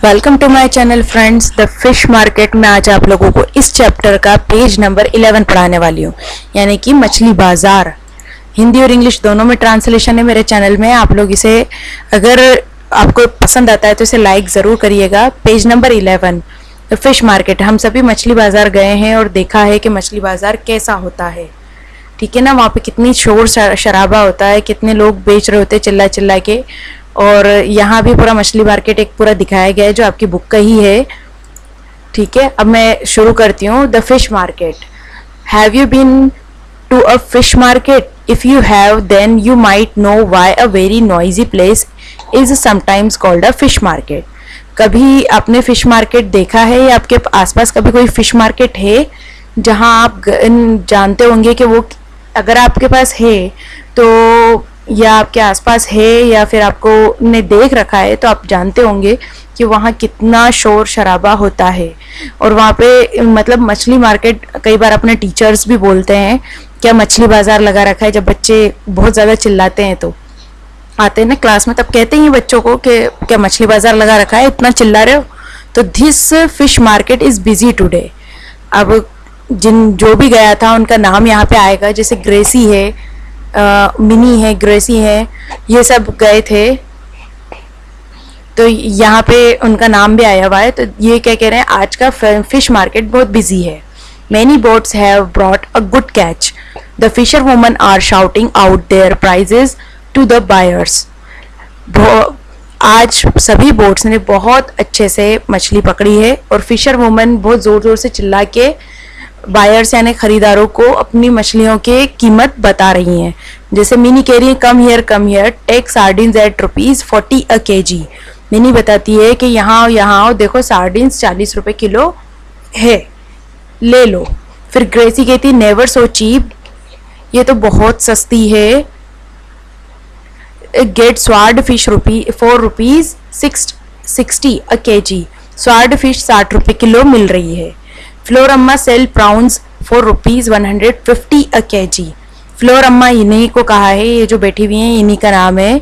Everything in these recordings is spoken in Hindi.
Welcome to my channel friends. The fish market में आज आप लोगों को इस चैप्टर का पेज नंबर 11 पढ़ाने वाली हूँ, यानी कि मछली बाजार। हिंदी और इंग्लिश दोनों में ट्रांसलेशन है मेरे चैनल में। आप लोग इसे अगर आपको पसंद आता है तो इसे लाइक ज़रूर करिएगा। Page number 11 the fish market. हम सभी मछली बाजार गए हैं और देखा है कि मछली बाजार कैसा होता है, ठीक है ना। वहाँ पे कितनी शोर शराबा होता है, कितने लोग बेच रहे होते हैं चिल्ला चिल्ला के। और यहाँ भी पूरा मछली मार्केट एक पूरा दिखाया गया है जो आपकी बुक का ही है, ठीक है। अब मैं शुरू करती हूँ। The fish market. Have you been to a fish market? If you have then you might know why a very noisy place is sometimes called a fish market. कभी आपने फिश मार्केट देखा है या आपके आसपास कभी कोई फिश मार्केट है जहाँ आप जानते होंगे कि वो, अगर आपके पास है तो, या आपके आसपास है या फिर आपको ने देख रखा है तो आप जानते होंगे कि वहाँ कितना शोर शराबा होता है। और वहाँ पे मतलब मछली मार्केट, कई बार अपने टीचर्स भी बोलते हैं क्या मछली बाजार लगा रखा है। जब बच्चे बहुत ज़्यादा चिल्लाते हैं तो आते हैं ना क्लास में, तब कहते हैं बच्चों को कि क्या मछली बाजार लगा रखा है, इतना चिल्ला रहे हो। तो this fish market is busy today. अब जो भी गया था उनका नाम यहाँ पे आएगा, जैसे ग्रेसी है, मिनी है, ग्रेसी है, ये सब गए थे तो यहाँ पे उनका नाम भी आया हुआ है। तो ये क्या कह रहे हैं, आज का फिश मार्केट बहुत बिजी है। Many boats have brought a good catch. The fisher woman are shouting out their prices to the buyers. आज सभी बोट्स ने बहुत अच्छे से मछली पकड़ी है और फिशर वुमन बहुत ज़ोर ज़ोर से चिल्ला के बायर्स यानी खरीदारों को अपनी मछलियों की कीमत बता रही हैं। जैसे मिनी कह रही है come here take sardines at ₹40 a kg. Mini बताती है कि यहाँ आओ देखो सार्डिन्स 40 रुपए किलो है, ले लो। फिर ग्रेसी कहती नेवर सो चीप, ये तो बहुत सस्ती है। Get swordfish ₹4.60 a kg. Swordfish 60 रुपए किलो मिल रही है। Flora Amma sell prawns for ₹150 a kg. Flora Amma इन्हीं को कहा है, ये जो बैठी हुई हैं इन्हीं का नाम है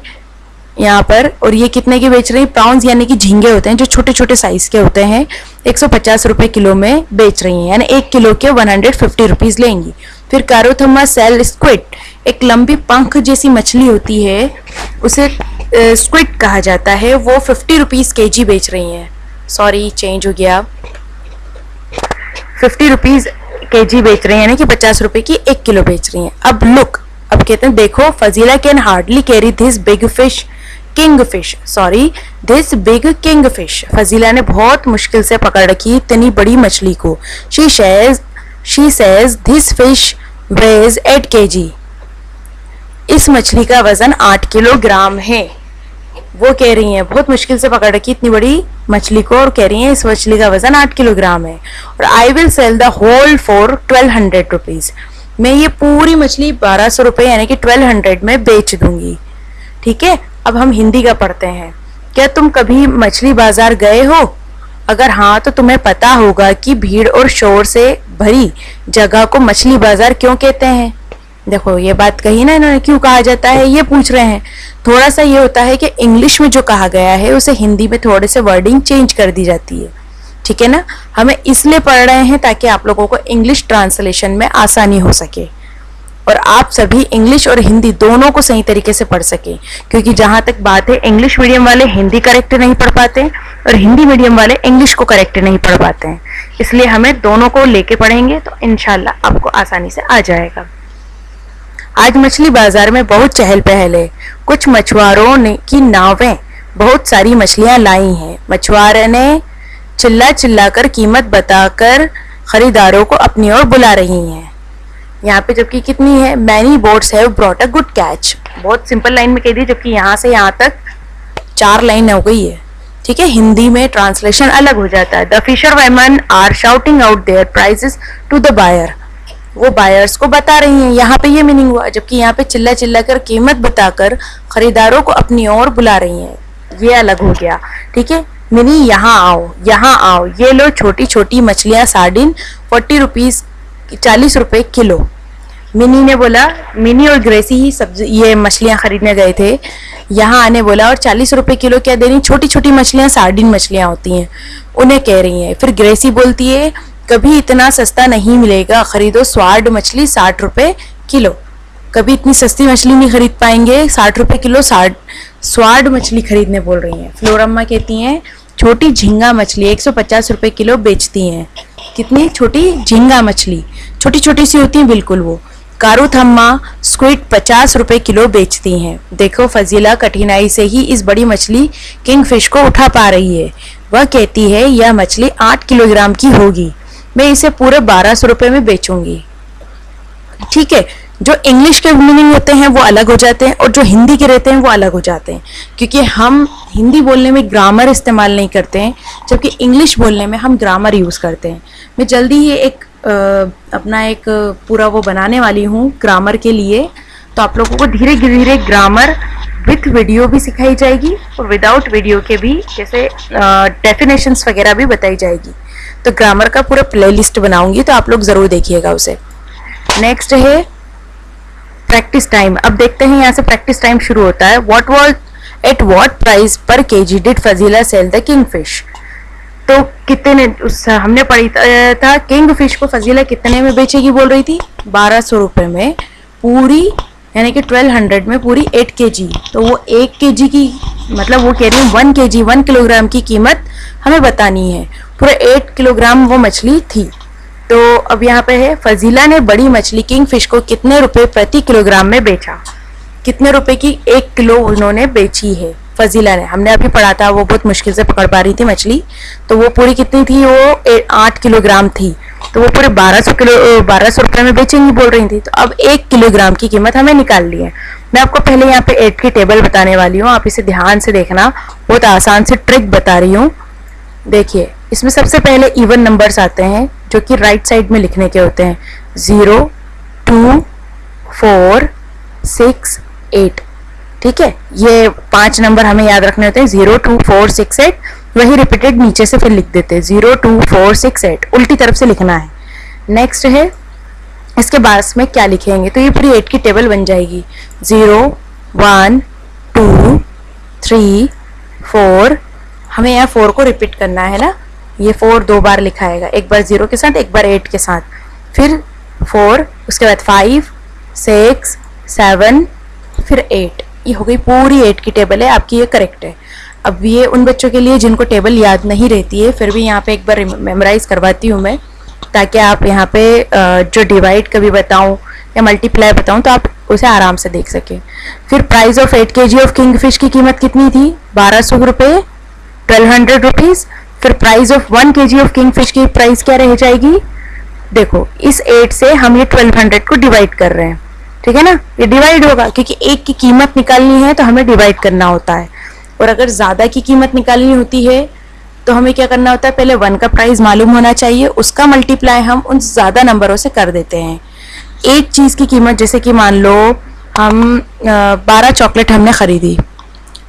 यहाँ पर। और ये कितने की बेच रही है? प्राउंस यानी कि झींगे होते हैं जो छोटे छोटे साइज के होते हैं, 150 रुपए किलो में बेच रही हैं, यानी 1 किलो के 150 रुपीज़ लेंगी। फिर कारोथम्मा सेल स्क्विड, एक लंबी पंख जैसी मछली होती है, उसे स्क्विड कहा जाता है, वो 50 रुपीज़ केजी बेच रही हैं। सॉरी चेंज हो गया, 50 रुपीज़ केजी बेच रही हैं, यानी कि 50 रुपए की 1 किलो बेच रही हैं। अब लुक, अब कहते हैं देखो, Fazila can hardly carry this big fish this big king fish. Fazila ने बहुत मुश्किल से पकड़ रखी इतनी बड़ी मछली को। She says this fish weighs 8 kg. इस मछली का वजन 8 किलोग्राम है। वो कह रही हैं बहुत मुश्किल से पकड़ रखी इतनी बड़ी मछली को और कह रही हैं इस मछली का वजन 8 किलोग्राम है। और I will sell the whole for 1200 rupees. मैं ये पूरी मछली 1200 रुपये यानी कि 1200 में बेच दूंगी, ठीक है। अब हम हिंदी का पढ़ते हैं। क्या तुम कभी मछली बाजार गए हो? अगर हाँ तो तुम्हें पता होगा कि भीड़ और शोर से भरी जगह को मछली बाजार क्यों कहते हैं। देखो ये बात कही ना इन्होंने, क्यों कहा जाता है ये पूछ रहे हैं। थोड़ा सा ये होता है कि इंग्लिश में जो कहा गया है उसे हिंदी में थोड़े से वर्डिंग चेंज कर दी जाती है, ठीक है ना। हमें इसलिए पढ़ रहे हैं ताकि आप लोगों को इंग्लिश ट्रांसलेशन में आसानी हो सके और आप सभी इंग्लिश और हिंदी दोनों को सही तरीके से पढ़ सके। क्योंकि जहाँ तक बात है, इंग्लिश मीडियम वाले हिंदी करेक्ट नहीं पढ़ पाते और हिंदी मीडियम वाले इंग्लिश को करेक्ट नहीं पढ़ पाते हैं, इसलिए हमें दोनों को लेके पढ़ेंगे तो इंशाल्लाह आपको आसानी से आ जाएगा। आज मछली बाजार में बहुत चहल पहल है। कुछ मछुआरों ने की नावें बहुत सारी मछलियां लाई हैं। मछुआरे ने चिल्ला चिल्ला कर कीमत बताकर खरीदारों को अपनी ओर बुला रही हैं। यहाँ पे जबकि कितनी है, many boats have brought a good catch. बहुत सिंपल लाइन में कह दी, जबकि यहाँ से यहाँ तक 4 लाइन हो गई है, ठीक है। हिंदी में ट्रांसलेशन अलग हो जाता है। The fisher women are shouting out their prices to the buyer. वो बायर्स को बता रही हैं, यहाँ पे ये मीनिंग हुआ, जबकि यहाँ पे चिल्ला चिल्ला कर कीमत बताकर खरीदारों को अपनी ओर बुला रही हैं, ये अलग हो गया, ठीक है। मिनी यहाँ आओ, ये लो छोटी छोटी मछलियाँ सार्डिन 40 रुपीज़ 40 रुपए किलो। मिनी ने बोला, मिनी और ग्रेसी ही सब्जी ये मछलियाँ खरीदने गए थे, यहाँ आने बोला और 40 रुपए किलो क्या दे रही, छोटी छोटी मछलियाँ सार्डिन मछलियाँ होती हैं उन्हें कह रही हैं। फिर ग्रेसी बोलती है कभी इतना सस्ता नहीं मिलेगा, खरीदो स्वाड मछली 60 रुपए किलो। कभी इतनी सस्ती मछली नहीं खरीद पाएंगे, 60 रुपए किलो स्वाड मछली खरीदने बोल रही हैं। फ्लोरम्मा कहती हैं छोटी झींगा मछली 150 रुपए किलो बेचती हैं। कितनी छोटी झींगा मछली, छोटी छोटी सी होती हैं बिल्कुल वो। कारूथम्मा स्क्विड 50 रुपए किलो बेचती हैं। देखो फजीला कठिनाई से ही इस बड़ी मछली किंगफिश को उठा पा रही है। वह कहती है यह मछली 8 किलोग्राम की होगी, मैं इसे पूरे 1200 रुपए में बेचूंगी। ठीक है, जो इंग्लिश के मीनिंग होते हैं वो अलग हो जाते हैं और जो हिंदी के रहते हैं वो अलग हो जाते हैं, क्योंकि हम हिंदी बोलने में ग्रामर इस्तेमाल नहीं करते हैं, जबकि इंग्लिश बोलने में हम ग्रामर यूज़ करते हैं। मैं जल्दी ही अपना एक पूरा वो बनाने वाली हूँ ग्रामर के लिए, तो आप लोगों को धीरे धीरे ग्रामर विथ वीडियो भी सिखाई जाएगी और विदाउट वीडियो के भी, जैसे डेफिनेशंस वगैरह भी बताई जाएगी। तो ग्रामर का पूरा प्लेलिस्ट बनाऊंगी, तो आप लोग ज़रूर देखिएगा उसे। नेक्स्ट है प्रैक्टिस टाइम। अब देखते हैं यहाँ से प्रैक्टिस टाइम शुरू होता है। At what price per kg did Fazila sell the kingfish. तो कितने हमने पढ़ी था किंगफिश को फजीला कितने में बेचेगी बोल रही थी, 1200 रुपये में पूरी, यानी कि 1200 में पूरी 8 केजी। तो वो 1 केजी की मतलब वो कह रही है 1 केजी 1 किलोग्राम की कीमत हमें बतानी है। पूरे 8 किलोग्राम वो मछली थी। तो अब यहाँ पे है फजीला ने बड़ी मछली किंगफिश को कितने रुपए प्रति किलोग्राम में बेचा। कितने रुपए की 1 किलो उन्होंने बेची है फजीला ने। हमने अभी पढ़ा था वो बहुत मुश्किल से पकड़ पा रही थी मछली, तो वो पूरी कितनी थी, वो 8 किलोग्राम थी, तो वो पूरे 1200 रुपए में बेचेंगी बोल रही थी। तो अब 1 किलोग्राम की कीमत हमें निकाल ली है। मैं आपको पहले यहाँ पे 8 की टेबल बताने वाली हूँ, आप इसे ध्यान से देखना, बहुत आसान से ट्रिक बता रही हूँ। देखिए इसमें सबसे पहले इवन नंबर्स आते हैं जो कि राइट साइड में लिखने के होते हैं, 0, 2, 4, 6, 8। ठीक है, ये 5 नंबर हमें याद रखने होते हैं, 0, 2, 4, 6, 8। वही रिपीटेड नीचे से फिर लिख देते हैं, 0, 2, 4, 6, 8, उल्टी तरफ से लिखना है। नेक्स्ट है इसके बाद में क्या लिखेंगे, तो ये पूरी 8 की टेबल बन जाएगी, 0, 1, 2, 3, 4। हमें यहाँ 4 को रिपीट करना है ना, ये 4 2 बार लिखा आएगा, एक बार 0 के साथ, एक बार 8 के साथ, फिर 4, उसके बाद 5, 6, 7, फिर 8। ये हो गई पूरी 8 की टेबल है आपकी, ये करेक्ट है। अब ये उन बच्चों के लिए जिनको टेबल याद नहीं रहती है, फिर भी यहाँ पे एक बार मेमोराइज करवाती हूँ मैं, ताकि आप यहाँ पे जो डिवाइड कभी बताऊँ या मल्टीप्लाई बताऊँ तो आप उसे आराम से देख सकें। फिर price of 8 kg of kingfish की कीमत कितनी थी, 1200 रुपये, 1200 रुपीज़। फिर price of 1 kg of kingfish की प्राइस क्या रह जाएगी, देखो इस 8 से हम ये 1200 को डिवाइड कर रहे हैं, ठीक है ना, ये डिवाइड होगा क्योंकि एक की कीमत निकालनी है तो हमें डिवाइड करना होता है। और अगर ज़्यादा की कीमत निकालनी होती है तो हमें क्या करना होता है, पहले 1 का प्राइस मालूम होना चाहिए, उसका मल्टीप्लाई हम उन ज़्यादा नंबरों से कर देते हैं। एक चीज़ की कीमत, जैसे कि मान लो हम 12 चॉकलेट हमने ख़रीदी,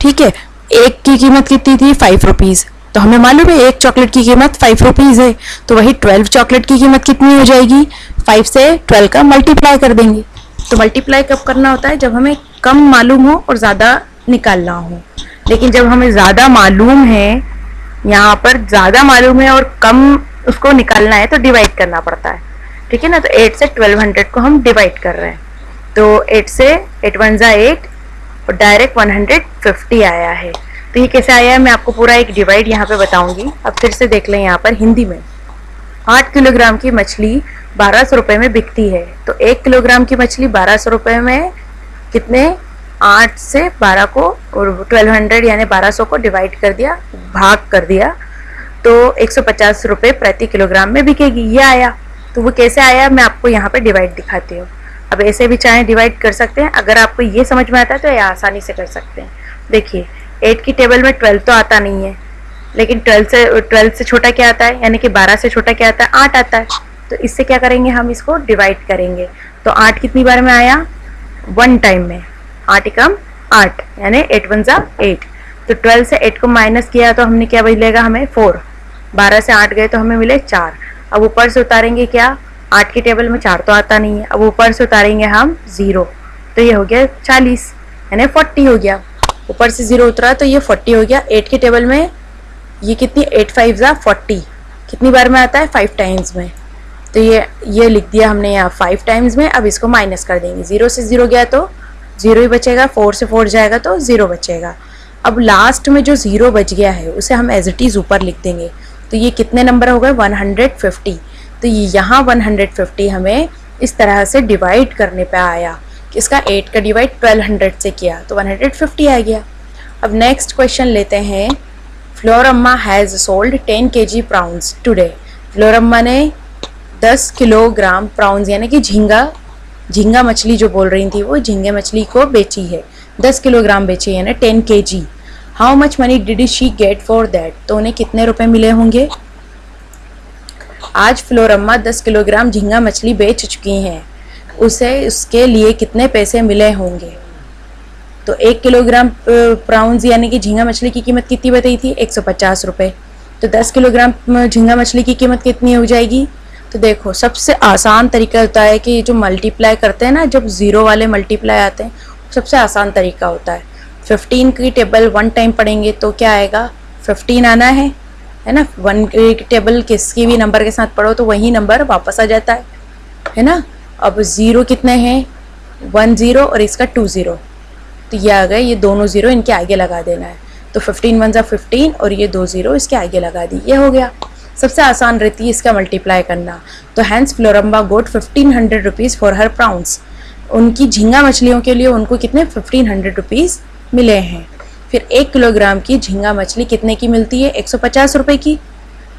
ठीक है, एक की कीमत कितनी थी, 5 रुपीज़, तो हमें मालूम है एक चॉकलेट की कीमत 5 रुपीज़ है, तो वही 12 चॉकलेट की कीमत कितनी हो जाएगी, 5 से 12 का मल्टीप्लाई कर देंगे। तो मल्टीप्लाई कब करना होता है, जब हमें कम मालूम हो और ज़्यादा निकालना हो। लेकिन जब हमें ज़्यादा मालूम है, यहाँ पर ज़्यादा मालूम है और कम उसको निकालना है, तो डिवाइड करना पड़ता है, ठीक है ना। तो 8 से 1200 को हम डिवाइड कर रहे हैं, तो 8 से 8 1 जा 8 और डायरेक्ट 150 आया है। तो ये कैसे आया है मैं आपको पूरा एक डिवाइड यहाँ पे बताऊंगी। अब फिर से देख लें यहाँ पर हिंदी में, 8 किलोग्राम की मछली 1200 रुपये में बिकती है, तो 1 किलोग्राम की मछली 1200 रुपये में कितने, 8 से 12 को और 1200 यानी 1200 को डिवाइड कर दिया, भाग कर दिया, तो 150 रुपये प्रति किलोग्राम में बिकेगी, ये आया। तो वो कैसे आया मैं आपको यहाँ पे डिवाइड दिखाती हूँ। अब ऐसे भी चाहे डिवाइड कर सकते हैं, अगर आपको ये समझ में आता है तो ये आसानी से कर सकते हैं। देखिए 8 की टेबल में 12 तो आता नहीं है, लेकिन 12 से छोटा क्या आता है, यानी कि 12 से छोटा क्या आता है, 8 आता है। तो इससे क्या करेंगे, हम इसको डिवाइड करेंगे। तो 8 कितनी बार में आया, 1 टाइम में, 8 एकम 8 यानी 8 1 जा 8। तो 12 से 8 को माइनस किया तो हमने क्या मिलेगा, हमें 4। 12 से 8 गए तो हमें मिले 4। अब ऊपर से उतारेंगे क्या, 8 की टेबल में 4 तो आता नहीं है, अब ऊपर से उतारेंगे हम 0, तो ये हो गया 40 यानी 40 हो गया। ऊपर से 0 उतरा तो ये 40 हो गया। 8 की टेबल में ये कितनी 8 5 जा 40, कितनी बार में आता है 5 टाइम्स में, तो ये लिख दिया हमने यहाँ 5 टाइम्स में। अब इसको माइनस कर देंगे, 0 से 0 गया तो 0 ही बचेगा, 4 से 4 जाएगा तो 0 बचेगा। अब लास्ट में जो 0 बच गया है उसे हम एज इट इज़ ऊपर लिख देंगे, तो ये कितने नंबर हो गए 150। तो यहाँ 150 हमें इस तरह से डिवाइड करने पे आया कि इसका 8 का डिवाइड 1200 से किया तो 150 आ गया। अब नेक्स्ट क्वेश्चन लेते हैं। Floramma has sold 10 kg prawns today. Floramma ने 10 किलोग्राम प्राउंस यानी कि झींगा मछली जो बोल रही थी वो झींगे मछली को बेची है, 10 किलोग्राम बेची यानी 10 kg। How much money did she get for that, तो उन्हें कितने रुपए मिले होंगे। आज फ्लोरम्मा 10 किलोग्राम झींगा मछली बेच चुकी हैं, उसे उसके लिए कितने पैसे मिले होंगे। तो 1 किलोग्राम प्राउंस यानी कि झींगा मछली की कीमत कितनी बताई थी 150 रुपये, तो 10 किलोग्राम झींगा मछली की कीमत कितनी हो जाएगी। तो देखो सबसे आसान तरीका होता है कि जो मल्टीप्लाई करते हैं ना, जब 0 वाले मल्टीप्लाई आते हैं सबसे आसान तरीका होता है। 15 की टेबल 1 टाइम पढ़ेंगे तो क्या आएगा 15 आना है ना। 1 की टेबल किसी भी नंबर के साथ पढ़ो तो वही नंबर वापस आ जाता है ना। अब 0 कितने हैं 1 0 और इसका 2 0, तो ये आ गए, ये दोनों 0 इनके आगे लगा देना है, तो 15 1 15 और ये 2 0 इसके आगे लगा दी, ये हो गया। सबसे आसान रहती है इसका मल्टीप्लाई करना। तो hence Floramma got 1500 rupees for her prawns. उनकी झींगा मछलियों के लिए उनको कितने 1500 रुपीज़ मिले हैं। फिर 1 किलोग्राम की झींगा मछली कितने की मिलती है 150 रुपये की,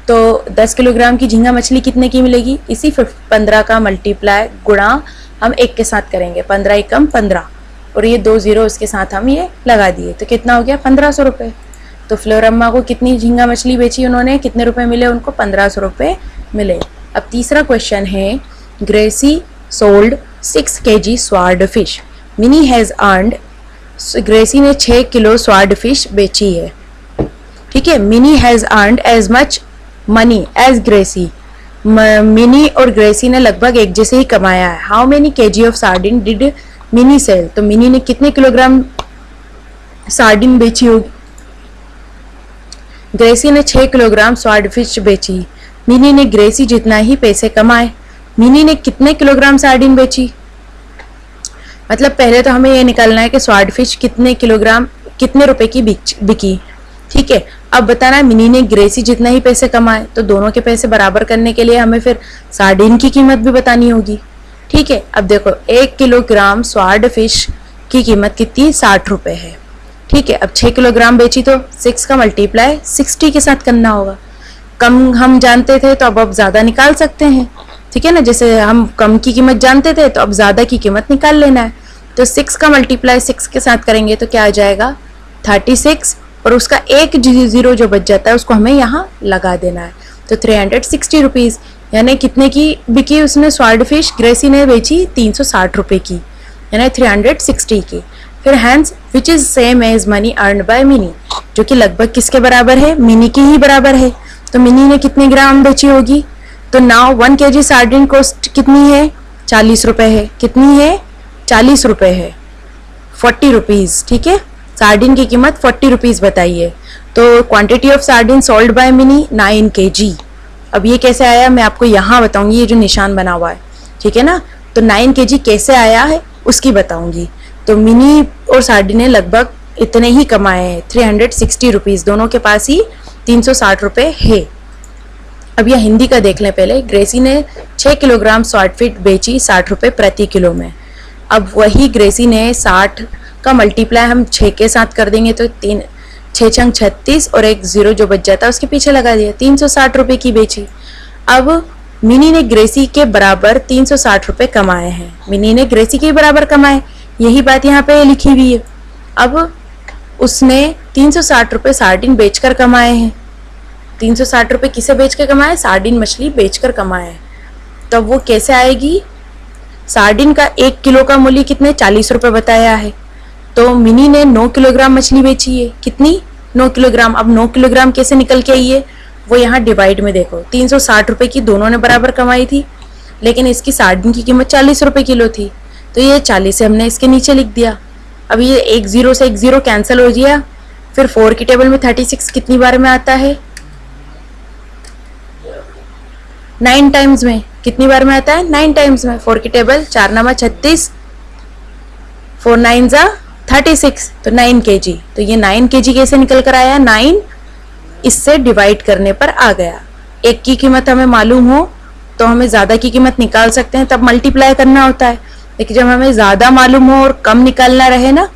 तो 10 किलोग्राम की झींगा मछली कितने की मिलेगी, इसी 15 का मल्टीप्लाई गुणा हम 1 के साथ करेंगे, 15 एकम 15 और ये 2 0 इसके साथ हम ये लगा दिए, तो कितना हो गया 1500 रुपये। तो फ्लोरम्मा को कितनी झींगा मछली बेची उन्होंने, कितने रुपए मिले उनको 1500 रुपये मिले। अब तीसरा क्वेश्चन है Gracy sold 6 kg swordfish, Mini has earned. Gracy ने 6 किलो स्वार्ड फिश बेची है, ठीक है। Mini has earned as much money as Gracy. Mini और ग्रेसी ने लगभग एक जैसे ही कमाया है। How many kg of sardine did Mini sell, तो मिनी ने कितने किलोग्राम सार्डिन बेची होगी। ग्रेसी ने 6 किलोग्राम स्वार्ड फिश बेची, मिनी ने ग्रेसी जितना ही पैसे कमाए। मिनी ने कितने किलोग्राम सार्डिन बेची, मतलब पहले तो हमें ये निकालना है कि स्वार्ड फिश कितने किलोग्राम कितने रुपए की बिकी, ठीक है। अब बताना है मिनी ने ग्रेसी जितना ही पैसे कमाए, तो दोनों के पैसे बराबर करने के लिए हमें फिर सार्डिन की कीमत भी बतानी होगी, ठीक है। अब देखो 1 किलोग्राम स्वार्ड फिश की कीमत कितनी 60 रुपये है, ठीक है। अब 6 किलोग्राम बेची तो 6 का मल्टीप्लाई 60 के साथ करना होगा। कम हम जानते थे तो अब ज़्यादा निकाल सकते हैं, ठीक है ना। जैसे हम कम की कीमत जानते थे तो अब ज़्यादा की कीमत निकाल लेना है। तो 6 का मल्टीप्लाई 6 के साथ करेंगे तो क्या आ जाएगा 36, और उसका 1 0 जो बच जाता है उसको हमें यहाँ लगा देना है। तो 360 रुपीज़ यानी कितने की बिकी उसने स्वार्ड फिश, ग्रेसी ने बेची 360 रुपये की यानी 360 की। फिर hence which is same as money earn by Mini, जो कि लगभग किसके बराबर है मिनी की ही बराबर है। तो मिनी ने कितने ग्राम बेची होगी, तो नाउ 1 kg सार्डिन कॉस्ट कितनी है 40 रुपये है, कितनी है 40 रुपये है 40 रुपीज़, ठीक है। सार्डिन की कीमत 40 रुपीज़ बताइए। तो quantity of sardine sold by mini 9 kg। अब ये कैसे आया मैं आपको यहाँ बताऊंगी, ये जो निशान बना हुआ है, ठीक है ना। तो 9 kg कैसे आया है उसकी बताऊंगी। तो मिनी और सार्डिन ने लगभग इतने ही कमाए हैं 360 रुपीज़, दोनों के पास ही 360 रुपये है। अब यह हिंदी का देख लें पहले। ग्रेसी ने 6 किलोग्राम स्वार्ड फिश बेची 60 रुपये प्रति किलो में। अब वही ग्रेसी ने 60 का मल्टीप्लाई हम 6 के साथ कर देंगे तो 6 छंग 36 और 1 0 जो बच जाता है उसके पीछे लगा दिया, 360 रुपये की बेची। अब मिनी ने ग्रेसी के बराबर 360 रुपये कमाए हैं, मिनी ने ग्रेसी के बराबर कमाए, यही बात यहाँ पे लिखी हुई है। अब उसने 360 रुपये सार्डिन बेचकर कमाए हैं। 360 रुपये किसे बेच कर कमाए, सार्डिन मछली बेचकर कमाए। तब वो कैसे आएगी, सार्डिन का 1 किलो का मूल्य कितने 40 रुपये बताया है, तो मिनी ने 9 किलोग्राम मछली बेची है, कितनी 9 किलोग्राम। अब 9 किलोग्राम कैसे निकल के आई है, वो यहाँ डिवाइड में देखो 360 रुपये की दोनों ने बराबर कमाई थी, लेकिन इसकी सार्डिन की कीमत 40 रुपये किलो थी, तो ये 40 से हमने इसके नीचे लिख दिया। अब ये एक ज़ीरो से एक ज़ीरो कैंसिल हो गया। फिर 4 की टेबल में 36 कितनी बार में आता है? 9 टाइम्स में। कितनी बार में आता है? 9 टाइम्स में। 4 की टेबल 4 नामा 36, 4 9 जा 36, तो 9 kg। तो ये 9 kg कैसे निकल कर आया? 9 इससे डिवाइड करने पर आ गया। एक की कीमत हमें मालूम हो तो हमें ज़्यादा की कीमत निकाल सकते हैं, तब मल्टीप्लाई करना होता है। लेकिन जब हमें ज़्यादा मालूम हो और कम निकालना रहे ना,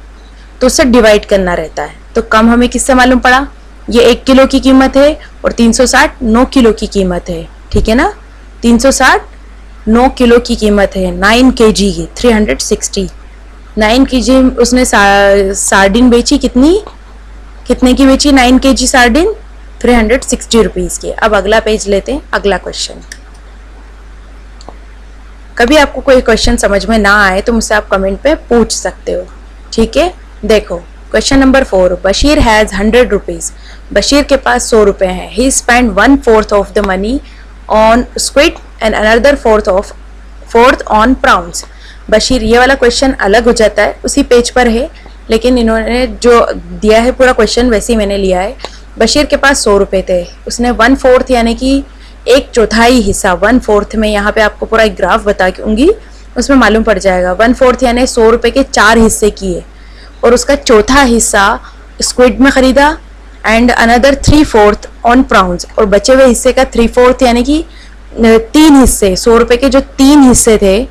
तो उससे डिवाइड करना रहता है। तो कम हमें किससे मालूम पड़ा? ये 1 किलो की कीमत है और 360 9 किलो की कीमत है, ठीक है ना। 360 9 किलो की कीमत है, 9 kg की 360। 9 kg उसने सार्डिन बेची, कितने की बेची? 9 kg सार्डिन 360 रुपीज़ की। अब अगला पेज लेते हैं, अगला क्वेश्चन। कभी आपको कोई क्वेश्चन समझ में ना आए तो मुझसे आप कमेंट पे पूछ सकते हो, ठीक है। देखो question number 4, Bashir has 100 rupees. Bashir के पास 100 रुपये हैं। He spend 1/4 of the money on squid and another fourth on prawns. Bashir, ये वाला क्वेश्चन अलग हो जाता है, उसी पेज पर है, लेकिन इन्होंने जो दिया है पूरा क्वेश्चन वैसे ही मैंने लिया है। बशीर के पास 100 रुपये थे, उसने 1/4 यानी कि 1/4 हिस्सा, 1/4 में यहाँ पे आपको पूरा एक ग्राफ बताऊंगी, उसमें मालूम पड़ जाएगा। 1/4 यानी 100 रुपये के 4 हिस्से किए और उसका चौथा हिस्सा स्क्विड में खरीदा एंड अनदर 3/4 ऑन प्राउंस, और बचे हुए हिस्से का 3/4 यानी कि 3 हिस्से, 100 रुपये के जो 3 हिस्से थे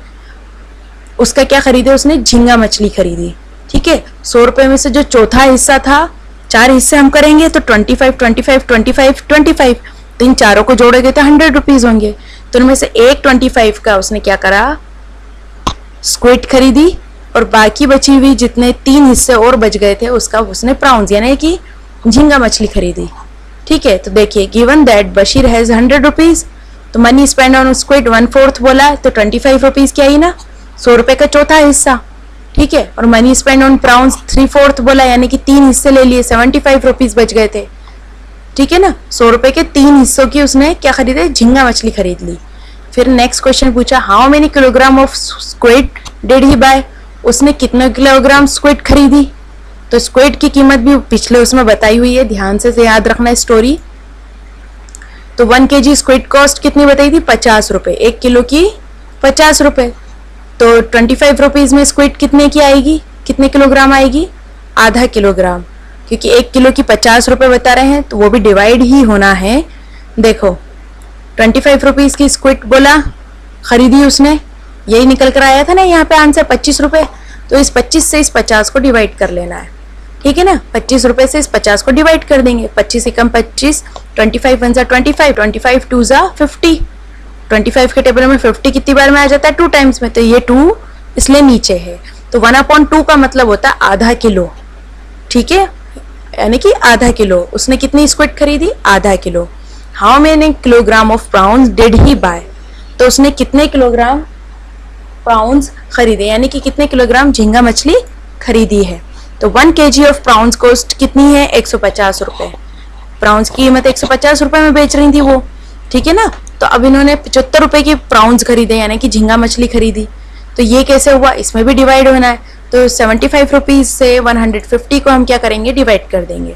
उसका क्या खरीदे? उसने झींगा मछली खरीदी, ठीक है। 100 रुपये में से जो चौथा हिस्सा था, 4 हिस्से हम करेंगे तो 25 25 25 25, तो इन चारों को जोड़ेंगे तो 100 रुपीज़ होंगे। तो उनमें से एक 25 का उसने क्या करा? स्क्विड खरीदी, और बाकी बची हुई जितने 3 हिस्से और बच गए थे उसका उसने प्राउंस यानी कि झींगा मछली खरीदी, ठीक है। तो देखिए, given that Bashir has 100 rupees, तो मनी स्पेंड ऑन स्क्विड 1/4 बोला तो 25 रुपीज़ क्या ही ना, 100 रुपये का चौथा हिस्सा, ठीक है। और मनी स्पेंड ऑन प्राउंस 3/4 बोला यानी कि 3 हिस्से ले लिए, 75 रुपीज़ बच गए थे, ठीक है ना। 100 रुपये के 3 हिस्सों की उसने क्या खरीदे? झींगा मछली खरीद ली। फिर नेक्स्ट क्वेश्चन पूछा, how many kilogram of squid did he buy. उसने कितने किलोग्राम स्क्विड खरीदी? तो स्क्विड की कीमत भी पिछले उसमें बताई हुई है, ध्यान से याद रखना है स्टोरी। तो 1 kg स्क्विड कॉस्ट कितनी बताई थी? 50 रुपये। 1 किलो की 50 रुपये, तो 25 रुपीज़ में स्क्विड कितने की आएगी? कितने किलोग्राम आएगी? आधा किलोग्राम, क्योंकि 1 किलो की 50 रुपये बता रहे हैं तो वो भी डिवाइड ही होना है। देखो 25 रुपीज़ की स्क्विड बोला खरीदी उसने, यही निकल कर आया था ना यहाँ पे आंसर 25 रुपये। तो इस 25 से इस 50 को डिवाइड कर लेना है, ठीक है ना। 25 रुपये से इस 50 को डिवाइड कर देंगे। 25 एकम 25, 25 1 = 25, 25 2 = 50। 25 के टेबल में 50 कितनी बार में आ जाता है? 2 टाइम्स में, तो ये 2 इसलिए नीचे है। तो 1/2 का मतलब होता है आधा किलो, ठीक है, यानी कि आधा किलो। उसने कितनी स्क्विड खरीदी? आधा kilo. How many kilogram of prawns did he buy. तो उसने कितने किलोग्राम प्राउंस खरीदे, यानी कि कितने किलोग्राम झींगा मछली खरीदी है। तो 1 kg ऑफ प्राउंस कॉस्ट कितनी है? 150 रुपये। प्राउंस की कीमत 150 रुपये में बेच रही थी वो, ठीक है ना। तो अब इन्होंने 75 रुपये की प्राउंस खरीदे यानी कि झींगा मछली खरीदी। तो ये कैसे हुआ? इसमें भी डिवाइड होना है, तो 75 रुपीज़ से 150 को हम क्या करेंगे? डिवाइड कर देंगे।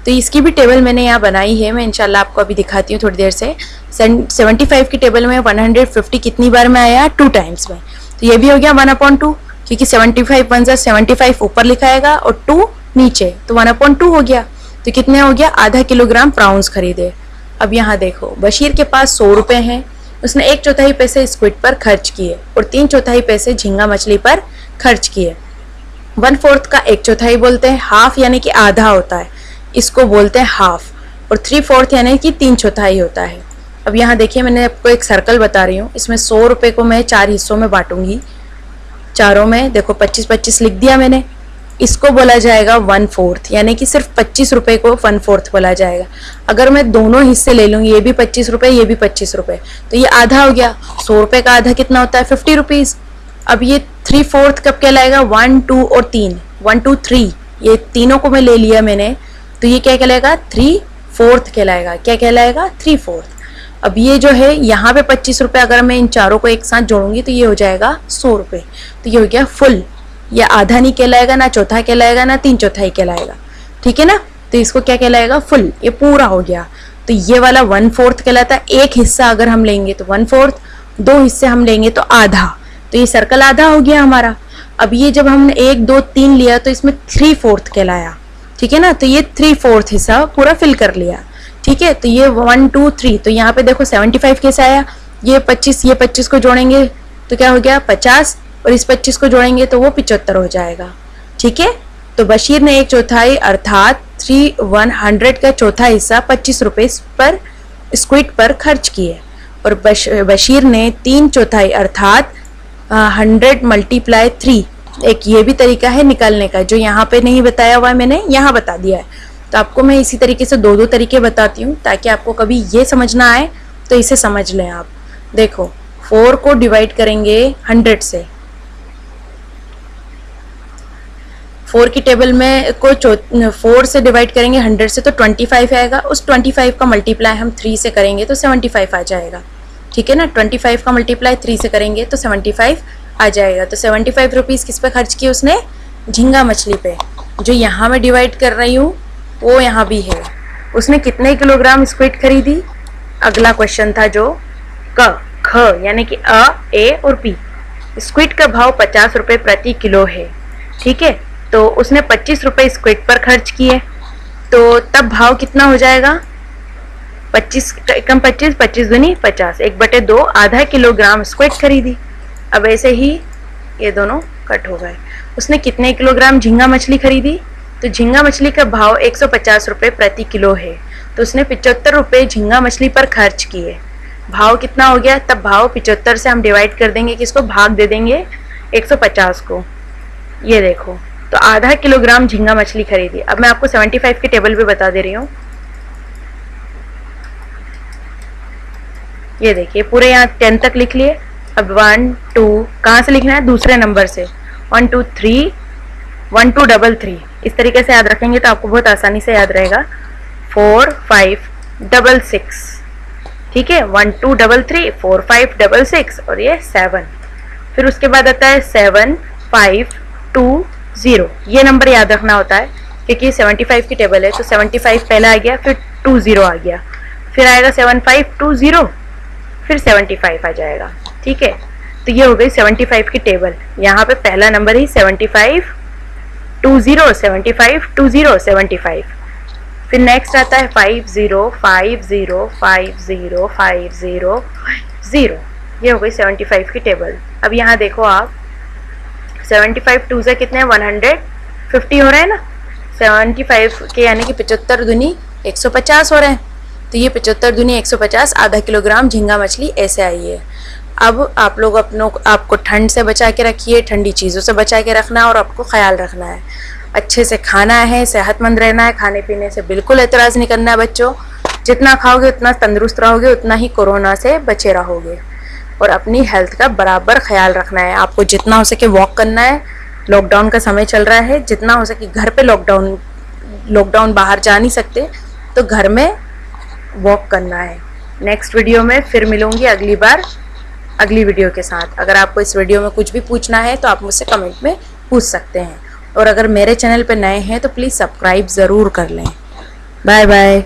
तो इसकी भी टेबल मैंने यहाँ बनाई है, मैं इंशाल्लाह आपको अभी दिखाती हूँ थोड़ी देर से। 75 की टेबल में 150 कितनी बार में आया? 2 टाइम्स में। तो ये भी हो गया 1/2, क्योंकि 75 1 = 75 ऊपर लिखाएगा और 2 नीचे, तो 1/2 हो गया। तो कितने हो गया? आधा किलोग्राम प्राउंस खरीदे। अब यहाँ देखो, बशीर के पास 100 रुपये हैं, उसने 1/4 पैसे स्क्विड पर खर्च किए और 3/4 पैसे झींगा मछली पर खर्च किए। 1/4 का 1/4 बोलते हैं, हाफ यानी कि आधा होता है, इसको बोलते हैं हाफ, और 3/4 यानी कि 3/4 होता है। अब यहाँ देखिए, मैंने आपको एक सर्कल बता रही हूँ, इसमें 100 रुपये को मैं 4 हिस्सों में बांटूंगी, चारों में देखो 25-25 लिख दिया मैंने। इसको बोला जाएगा 1/4, यानी कि सिर्फ 25 रुपये को 1/4 बोला जाएगा। अगर मैं दोनों हिस्से ले लूँगी, ये भी 25 रुपये, ये भी 25 रुपये, तो ये आधा हो गया। 100 रुपये का आधा कितना होता है? 50 रुपीज़। अब ये 3/4 कब कहलाएगा? 1 2 और 3, 1 2 3, ये तीनों को मैं ले लिया मैंने, तो ये क्या कहलाएगा? 3/4 कहलाएगा। क्या कहलाएगा? 3/4। अब ये जो है यहाँ पे 25 रुपये, अगर मैं इन चारों को एक साथ जोड़ूंगी तो ये हो जाएगा 100 रुपये। तो ये हो गया फुल। ये आधा नहीं कहलाएगा, ना चौथा कहलाएगा, ना 3/4 कहलाएगा, ठीक है ना। तो इसको क्या कहलाएगा? फुल। ये पूरा हो गया। तो ये वाला 1/4 कहलाता है। एक हिस्सा अगर हम लेंगे तो 1/4, 2 हिस्से हम लेंगे तो आधा। तो ये सर्कल आधा हो गया हमारा। अब ये जब हमने 1 2 3 लिया तो इसमें 3/4 कहलाया, ठीक है ना। तो ये 3/4 हिस्सा पूरा फिल कर लिया, ठीक है। तो ये 1 2 3, तो यहाँ पे देखो 75 कैसे आया? ये 25 को जोड़ेंगे तो क्या हो गया? 50, और इस 25 को जोड़ेंगे तो वो 75 हो जाएगा, ठीक है। तो बशीर ने 1/4 अर्थात 100 का चौथा हिस्सा 25 रुपये पर स्क्विड पर खर्च किए, और बशीर ने 3/4 अर्थात 100 × 3। एक ये भी तरीका है निकालने का, जो यहाँ पे नहीं बताया हुआ है, मैंने यहाँ बता दिया है। तो आपको मैं इसी तरीके से 2 तरीके बताती हूँ, ताकि आपको कभी ये समझ ना आए तो इसे समझ लें आप। देखो 4 को डिवाइड करेंगे 100 से, 4 की टेबल में को 4 से डिवाइड करेंगे 100 से तो 25 आएगा। उस 25 का मल्टीप्लाई हम 3 से करेंगे तो 75 आ जाएगा, ठीक है ना। 25 का मल्टीप्लाई 3 से करेंगे तो 75 आ जाएगा। तो 75 रुपीज़ किस पे खर्च किए उसने? झींगा मछली पे। जो यहाँ मैं डिवाइड कर रही हूँ वो यहाँ भी है। उसने कितने किलोग्राम स्क्विड खरीदी? अगला क्वेश्चन था जो ख यानी कि अ, ए और पी। स्क्विड का भाव 50 रुपये प्रति किलो है, ठीक है। तो उसने 25 रुपये स्क्विड पर खर्च किए, तो तब भाव कितना हो जाएगा? 25 कम 25, 25 दूनी 50, 1/2 आधा किलोग्राम स्क्विड खरीदी। अब ऐसे ही ये दोनों कट हो गए। उसने कितने किलोग्राम झींगा मछली खरीदी? तो झींगा मछली का भाव 150 रुपये प्रति किलो है, तो उसने 75 रुपये झींगा मछली पर खर्च किए। भाव कितना हो गया? तब भाव 75 से हम डिवाइड कर देंगे, किसको भाग दे देंगे? 150 को। ये देखो, तो आधा किलोग्राम झींगा मछली खरीदी। अब मैं आपको 75 की टेबल पे बता दे रही हूँ। ये देखिए पूरे यहाँ 10 तक लिख लिए। अब 1 2 कहाँ से लिखना है? दूसरे नंबर से। 1 2 3 1 2 3 3, इस तरीके से याद रखेंगे तो आपको बहुत आसानी से याद रहेगा। 4 5 6 6, ठीक है। 1 2 3 3 4 5 6 6 और ये 7। फिर उसके बाद आता है 7 5 2 0। ये नंबर याद रखना होता है क्योंकि 75 की टेबल है, तो 75 पहला आ गया, फिर 2 0 आ गया, फिर आएगा 7 5 2 0, फिर 75 आ जाएगा, ठीक है। तो ये हो गई 75 की टेबल। यहाँ पे पहला नंबर ही 75 2 0 75 2 0 75। फिर नेक्स्ट आता है 5 0 5 0 5 0 5 0 0। ये हो गई 75 की टेबल। अब यहाँ देखो आप, 75 2 से कितने? 150 हो रहे हैं ना। 75 के यानी कि 75 दूनी 150 हो रहे हैं। तो ये 75 दूनी 150 आधा किलोग्राम झींगा मछली ऐसे आई है। अब आप लोग आपको ठंड से बचा के रखिए, ठंडी चीज़ों से बचा के रखना है, और आपको ख्याल रखना है, अच्छे से खाना है, सेहतमंद रहना है, खाने पीने से बिल्कुल एतराज़ नहीं करना है बच्चों। जितना खाओगे उतना तंदुरुस्त रहोगे, उतना ही कोरोना से बचे रहोगे। और अपनी हेल्थ का बराबर ख्याल रखना है। आपको जितना हो सके वॉक करना है। लॉकडाउन का समय चल रहा है, जितना हो सके घर पे लॉकडाउन बाहर जा नहीं सकते तो घर में वॉक करना है। नेक्स्ट वीडियो में फिर मिलूंगी अगली बार अगली वीडियो के साथ। अगर आपको इस वीडियो में कुछ भी पूछना है तो आप मुझसे कमेंट में पूछ सकते हैं, और अगर मेरे चैनल पर नए हैं तो प्लीज़ सब्सक्राइब ज़रूर कर लें। Bye bye.